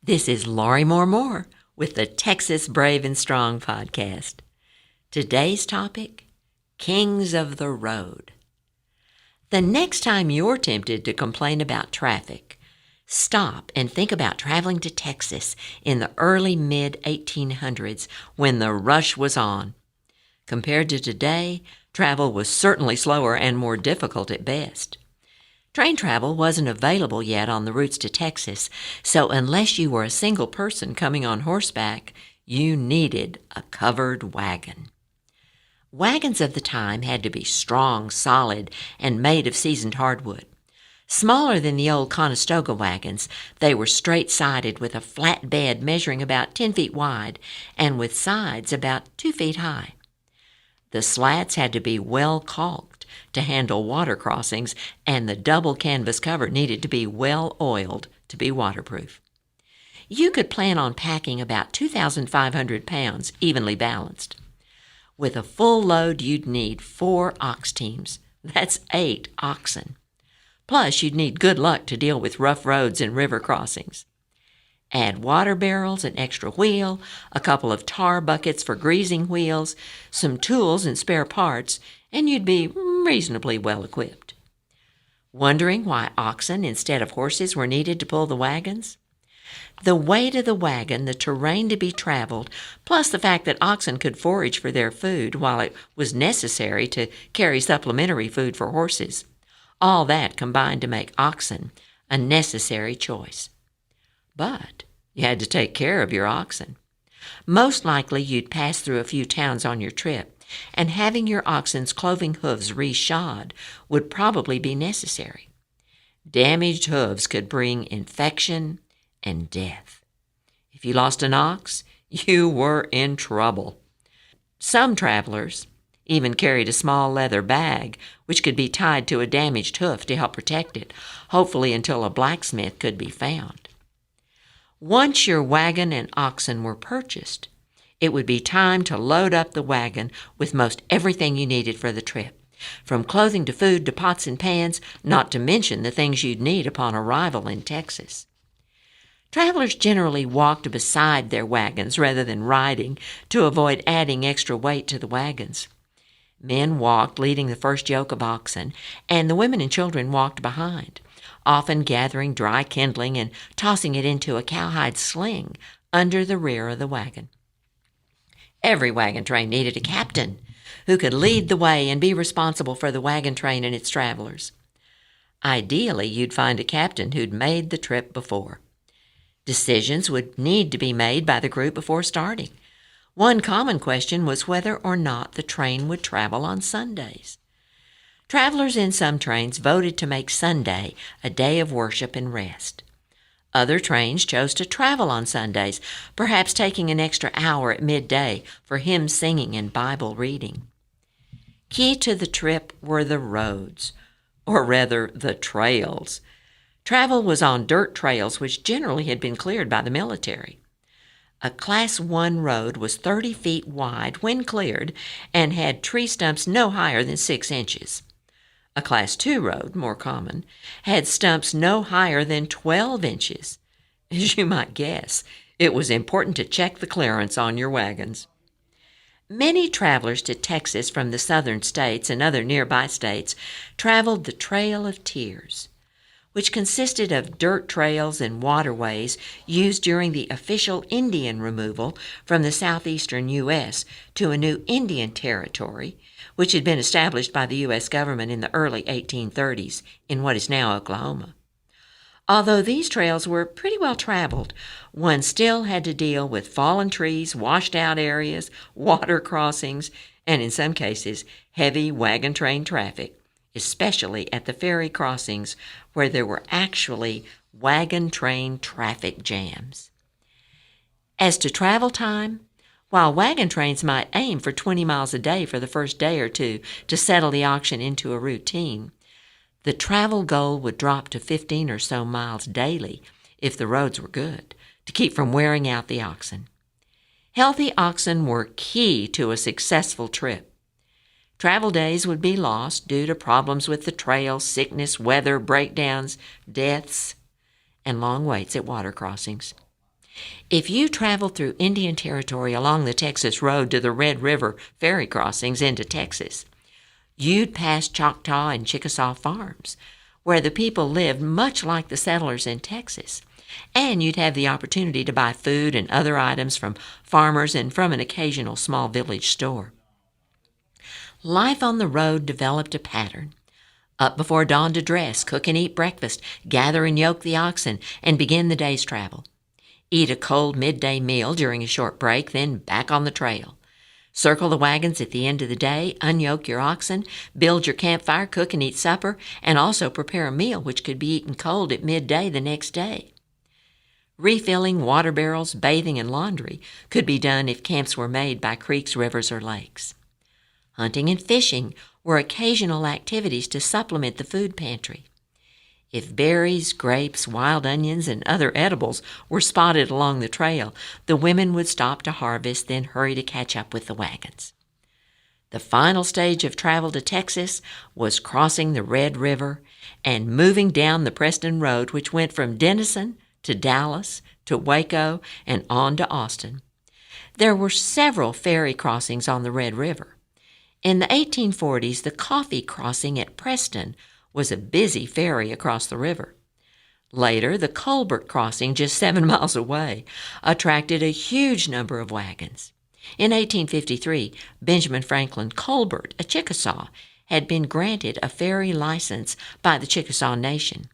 This is Laurie Moore-Moore with the Texas Brave and Strong podcast. Today's topic, Kings of the Road. The next time you're tempted to complain about traffic, stop and think about traveling to Texas in the early mid-1800s when the rush was on. Compared to today, travel was certainly slower and more difficult at best. Train travel wasn't available yet on the routes to Texas, so unless you were a single person coming on horseback, you needed a covered wagon. Wagons of the time had to be strong, solid, and made of seasoned hardwood. Smaller than the old Conestoga wagons, they were straight-sided with a flat bed measuring about 10 feet wide and with sides about 2 feet high. The slats had to be well caulked to handle water crossings, and the double canvas cover needed to be well oiled to be waterproof. You could plan on packing about 2,500 pounds evenly balanced. With a full load, you'd need 4 ox teams. That's 8 oxen. Plus, you'd need good luck to deal with rough roads and river crossings. Add water barrels, an extra wheel, a couple of tar buckets for greasing wheels, some tools and spare parts, and you'd be reasonably well equipped. Wondering why oxen instead of horses were needed to pull the wagons? The weight of the wagon, the terrain to be traveled, plus the fact that oxen could forage for their food while it was necessary to carry supplementary food for horses, all that combined to make oxen a necessary choice. But you had to take care of your oxen. Most likely you'd pass through a few towns on your trip, and having your oxen's cloven hooves re-shod would probably be necessary. Damaged hooves could bring infection and death. If you lost an ox, you were in trouble. Some travelers even carried a small leather bag which could be tied to a damaged hoof to help protect it, hopefully until a blacksmith could be found. Once your wagon and oxen were purchased, it would be time to load up the wagon with most everything you needed for the trip, from clothing to food to pots and pans, not to mention the things you'd need upon arrival in Texas. Travelers generally walked beside their wagons rather than riding to avoid adding extra weight to the wagons. Men walked leading the first yoke of oxen, and the women and children walked behind, often gathering dry kindling and tossing it into a cowhide sling under the rear of the wagon. Every wagon train needed a captain who could lead the way and be responsible for the wagon train and its travelers. Ideally, you'd find a captain who'd made the trip before. Decisions would need to be made by the group before starting. One common question was whether or not the train would travel on Sundays. Travelers in some trains voted to make Sunday a day of worship and rest. Other trains chose to travel on Sundays, perhaps taking an extra hour at midday for hymn singing and Bible reading. Key to the trip were the roads, or rather the trails. Travel was on dirt trails which generally had been cleared by the military. A Class 1 road was 30 feet wide when cleared and had tree stumps no higher than 6 inches. A Class 2 road, more common, had stumps no higher than 12 inches. As you might guess, it was important to check the clearance on your wagons. Many travelers to Texas from the southern states and other nearby states traveled the Trail of Tears, which consisted of dirt trails and waterways used during the official Indian removal from the southeastern U.S. to a new Indian territory, which had been established by the U.S. government in the early 1830s in what is now Oklahoma. Although these trails were pretty well traveled, one still had to deal with fallen trees, washed-out areas, water crossings, and in some cases, heavy wagon train traffic, especially at the ferry crossings where there were actually wagon train traffic jams. As to travel time, while wagon trains might aim for 20 miles a day for the first day or two to settle the auction into a routine, the travel goal would drop to 15 or so miles daily if the roads were good, to keep from wearing out the oxen. Healthy oxen were key to a successful trip. Travel days would be lost due to problems with the trail, sickness, weather, breakdowns, deaths, and long waits at water crossings. If you traveled through Indian Territory along the Texas Road to the Red River ferry crossings into Texas, you'd pass Choctaw and Chickasaw farms, where the people lived much like the settlers in Texas, and you'd have the opportunity to buy food and other items from farmers and from an occasional small village store. Life on the road developed a pattern. Up before dawn to dress, cook and eat breakfast, gather and yoke the oxen, and begin the day's travel. Eat a cold midday meal during a short break, then back on the trail. Circle the wagons at the end of the day, unyoke your oxen, build your campfire, cook and eat supper, and also prepare a meal which could be eaten cold at midday the next day. Refilling water barrels, bathing, and laundry could be done if camps were made by creeks, rivers, or lakes. Hunting and fishing were occasional activities to supplement the food pantry. If berries, grapes, wild onions, and other edibles were spotted along the trail, the women would stop to harvest, then hurry to catch up with the wagons. The final stage of travel to Texas was crossing the Red River and moving down the Preston Road, which went from Denison to Dallas to Waco and on to Austin. There were several ferry crossings on the Red River. In the 1840s, the Coffee Crossing at Preston was a busy ferry across the river. Later, the Colbert Crossing, just 7 miles away, attracted a huge number of wagons. In 1853, Benjamin Franklin Colbert, a Chickasaw, had been granted a ferry license by the Chickasaw Nation.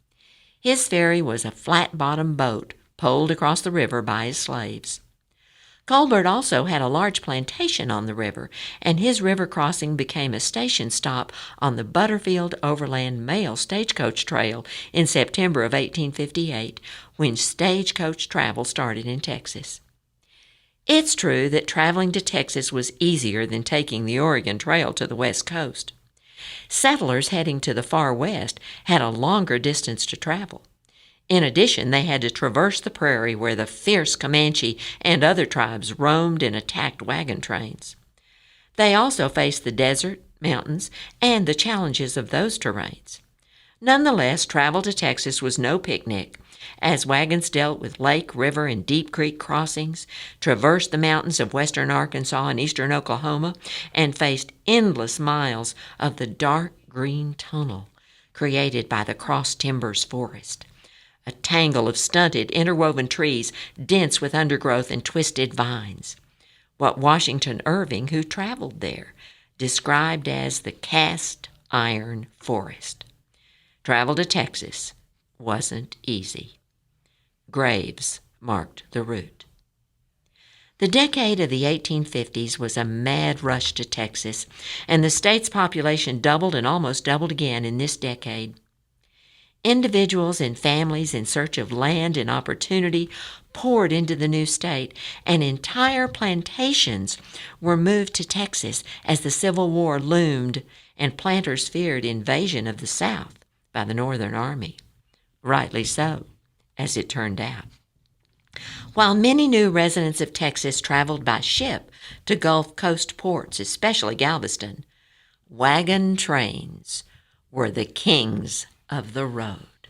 His ferry was a flat-bottomed boat poled across the river by his slaves. Colbert also had a large plantation on the river, and his river crossing became a station stop on the Butterfield Overland Mail Stagecoach Trail in September of 1858, when stagecoach travel started in Texas. It's true that traveling to Texas was easier than taking the Oregon Trail to the West Coast. Settlers heading to the far west had a longer distance to travel. In addition, they had to traverse the prairie where the fierce Comanche and other tribes roamed and attacked wagon trains. They also faced the desert, mountains, and the challenges of those terrains. Nonetheless, travel to Texas was no picnic, as wagons dealt with lake, river, and deep creek crossings, traversed the mountains of western Arkansas and eastern Oklahoma, and faced endless miles of the dark green tunnel created by the cross timbers forest, a tangle of stunted, interwoven trees dense with undergrowth and twisted vines, what Washington Irving, who traveled there, described as the cast iron forest. Travel to Texas wasn't easy. Graves marked the route. The decade of the 1850s was a mad rush to Texas, and the state's population doubled and almost doubled again in this decade. Individuals and families in search of land and opportunity poured into the new state, and entire plantations were moved to Texas as the Civil War loomed and planters feared invasion of the South by the Northern Army. Rightly so, as it turned out. While many new residents of Texas traveled by ship to Gulf Coast ports, especially Galveston, wagon trains were the kings of the road.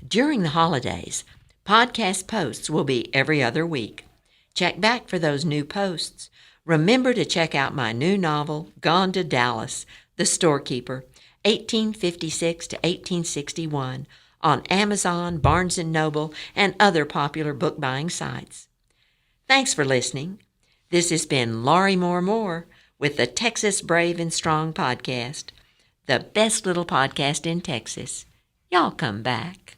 During the holidays, podcast posts will be every other week. Check back for those new posts. Remember to check out my new novel, Gone to Dallas, The Storekeeper, 1856 to 1861, on Amazon, Barnes & Noble, and other popular book-buying sites. Thanks for listening. This has been Laurie Moore-Moore with the Texas Brave and Strong podcast, the best little podcast in Texas. Y'all come back.